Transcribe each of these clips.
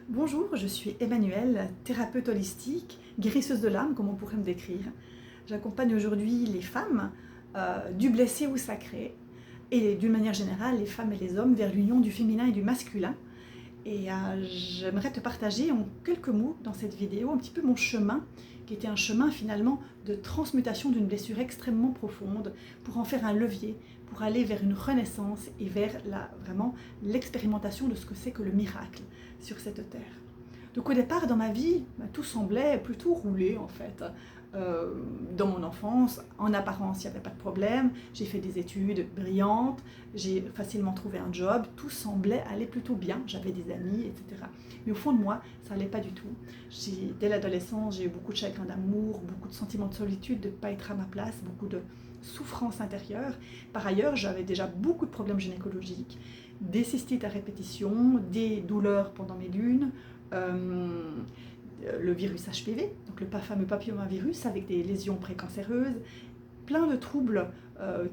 Bonjour, je suis Emmanuelle, thérapeute holistique, guérisseuse de l'âme, comme on pourrait me décrire. J'accompagne aujourd'hui les femmes du blessé au sacré et d'une manière générale les femmes et les hommes vers l'union du féminin et du masculin. Et j'aimerais te partager en quelques mots dans cette vidéo un petit peu mon chemin, qui était un chemin finalement de transmutation d'une blessure extrêmement profonde pour en faire un levier, pour aller vers une renaissance et vers vraiment l'expérimentation de ce que c'est que le miracle sur cette terre. Donc au départ dans ma vie, tout semblait plutôt rouler en fait. Dans mon enfance, en apparence, il n'y avait pas de problème, j'ai fait des études brillantes, j'ai facilement trouvé un job, tout semblait aller plutôt bien, j'avais des amis, etc. Mais au fond de moi, ça n'allait pas du tout. Dès l'adolescence, j'ai eu beaucoup de chagrin d'amour, beaucoup de sentiments de solitude, de ne pas être à ma place, beaucoup de souffrance intérieure. Par ailleurs, j'avais déjà beaucoup de problèmes gynécologiques, des cystites à répétition, des douleurs pendant mes lunes, le virus HPV, donc le fameux papillomavirus avec des lésions précancéreuses, plein de troubles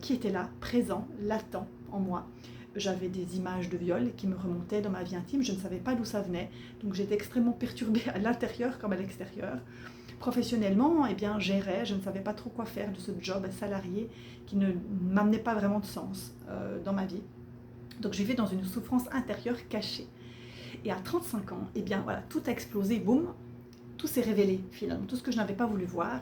qui étaient là, présents, latents en moi. J'avais des images de viol qui me remontaient dans ma vie intime, je ne savais pas d'où ça venait, donc j'étais extrêmement perturbée à l'intérieur comme à l'extérieur. Professionnellement, eh bien, j'errais, je ne savais pas trop quoi faire de ce job salarié qui ne m'amenait pas vraiment de sens dans ma vie. Donc j'ai fait dans une souffrance intérieure cachée. Et à 35 ans, eh bien voilà, tout a explosé, boum, tout s'est révélé finalement, tout ce que je n'avais pas voulu voir.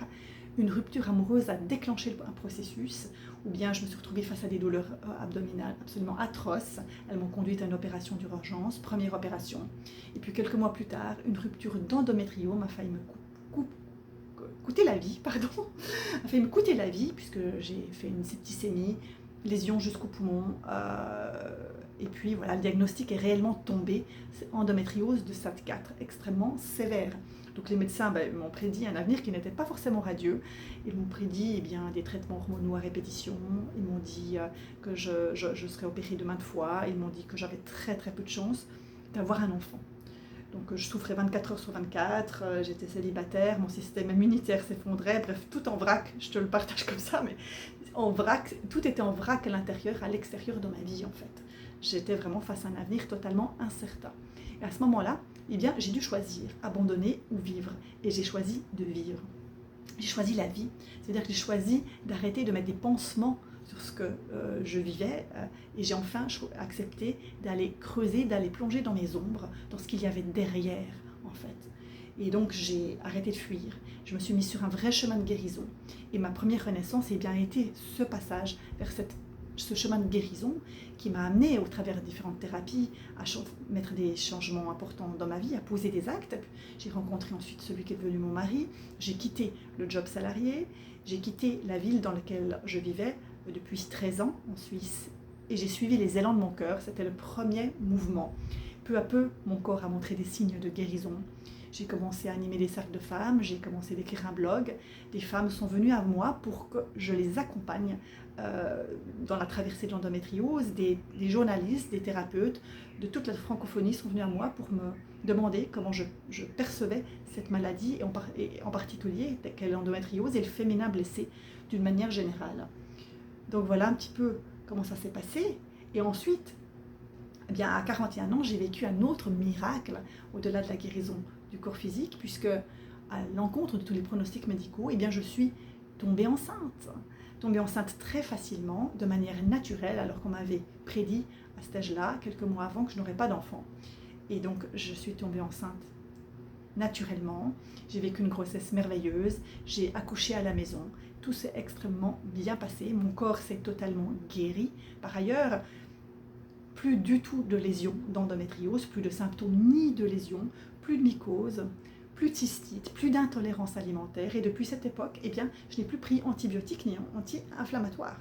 Une rupture amoureuse a déclenché un processus, ou bien je me suis retrouvée face à des douleurs abdominales absolument atroces. Elles m'ont conduite à une opération d'urgence, première opération. Et puis quelques mois plus tard, une rupture d'endométriome a failli me coûter la vie, pardon, a failli me coûter la vie, puisque j'ai fait une septicémie, lésion jusqu'au poumon, et puis voilà, le diagnostic est réellement tombé, c'est endométriose de stade 4, extrêmement sévère. Donc les médecins m'ont prédit un avenir qui n'était pas forcément radieux. Ils m'ont prédit des traitements hormonaux à répétition, ils m'ont dit que je serais opérée de maintes fois, ils m'ont dit que j'avais très très peu de chance d'avoir un enfant. Donc je souffrais 24 heures sur 24, j'étais célibataire, mon système immunitaire s'effondrait, bref, tout en vrac, je te le partage comme ça, mais en vrac, tout était en vrac à l'intérieur, à l'extérieur de ma vie en fait. J'étais vraiment face à un avenir totalement incertain. Et à ce moment-là, eh bien, j'ai dû choisir, abandonner ou vivre. Et j'ai choisi de vivre. J'ai choisi la vie. C'est-à-dire que j'ai choisi d'arrêter de mettre des pansements sur ce que je vivais. Et j'ai enfin accepté d'aller creuser, d'aller plonger dans mes ombres, dans ce qu'il y avait derrière, en fait. Et donc j'ai arrêté de fuir. Je me suis mise sur un vrai chemin de guérison. Et ma première renaissance a bien été ce passage vers ce chemin de guérison qui m'a amené au travers de différentes thérapies à mettre des changements importants dans ma vie, à poser des actes. J'ai rencontré ensuite celui qui est devenu mon mari, j'ai quitté le job salarié, j'ai quitté la ville dans laquelle je vivais depuis 13 ans en Suisse et j'ai suivi les élans de mon cœur, c'était le premier mouvement. Peu à peu, mon corps a montré des signes de guérison. J'ai commencé à animer des cercles de femmes, j'ai commencé à écrire un blog. Des femmes sont venues à moi pour que je les accompagne dans la traversée de l'endométriose. Des journalistes, des thérapeutes de toute la francophonie sont venus à moi pour me demander comment je percevais cette maladie, et en particulier l'endométriose et le féminin blessé d'une manière générale. Donc voilà un petit peu comment ça s'est passé. Et ensuite, eh bien, à 41 ans, j'ai vécu un autre miracle au-delà de la guérison du corps physique, puisque à l'encontre de tous les pronostics médicaux, eh bien, je suis tombée enceinte très facilement, de manière naturelle, alors qu'on m'avait prédit à cet âge-là, quelques mois avant, que je n'aurais pas d'enfant. Et donc, je suis tombée enceinte naturellement, j'ai vécu une grossesse merveilleuse, j'ai accouché à la maison, tout s'est extrêmement bien passé, mon corps s'est totalement guéri. Par ailleurs, plus du tout de lésions d'endométriose, plus de symptômes ni de lésions, plus de mycose, plus de cystite, plus d'intolérance alimentaire. Et depuis cette époque, eh bien, je n'ai plus pris antibiotiques ni anti-inflammatoires.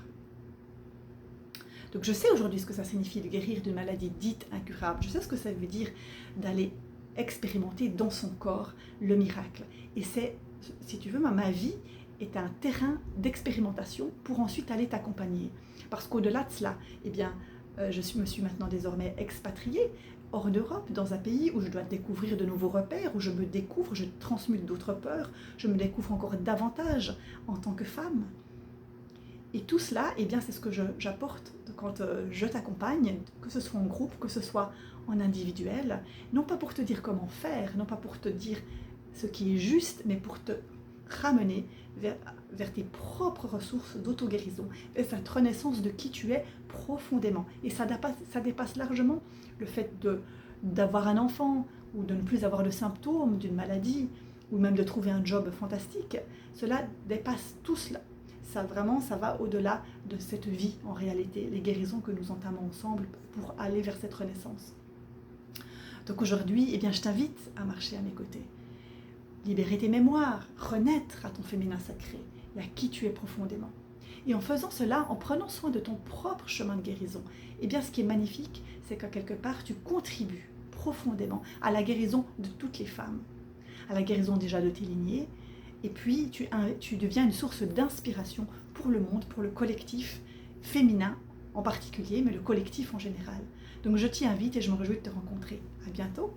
Donc je sais aujourd'hui ce que ça signifie de guérir d'une maladie dite incurable. Je sais ce que ça veut dire d'aller expérimenter dans son corps le miracle. Et c'est, si tu veux, ma vie est un terrain d'expérimentation pour ensuite aller t'accompagner. Parce qu'au-delà de cela, eh bien, je me suis maintenant désormais expatriée hors d'Europe, dans un pays où je dois découvrir de nouveaux repères, où je me découvre, je transmute d'autres peurs, je me découvre encore davantage en tant que femme. Et tout cela, eh bien, c'est ce que j'apporte quand je t'accompagne, que ce soit en groupe, que ce soit en individuel, non pas pour te dire comment faire, non pas pour te dire ce qui est juste, mais pour te ramener vers tes propres ressources d'auto-guérison, vers cette renaissance de qui tu es profondément. Et ça dépasse largement le fait d'avoir un enfant, ou de ne plus avoir de symptômes d'une maladie, ou même de trouver un job fantastique. Cela dépasse tout cela. Ça vraiment, ça va au-delà de cette vie en réalité, les guérisons que nous entamons ensemble pour aller vers cette renaissance. Donc aujourd'hui, eh bien, je t'invite à marcher à mes côtés. Libérer tes mémoires, renaître à ton féminin sacré et à qui tu es profondément. Et en faisant cela, en prenant soin de ton propre chemin de guérison, eh bien, ce qui est magnifique, c'est qu'à quelque part, tu contribues profondément à la guérison de toutes les femmes, à la guérison déjà de tes lignées, et puis tu deviens une source d'inspiration pour le monde, pour le collectif féminin en particulier, mais le collectif en général. Donc je t'y invite et je me réjouis de te rencontrer. À bientôt.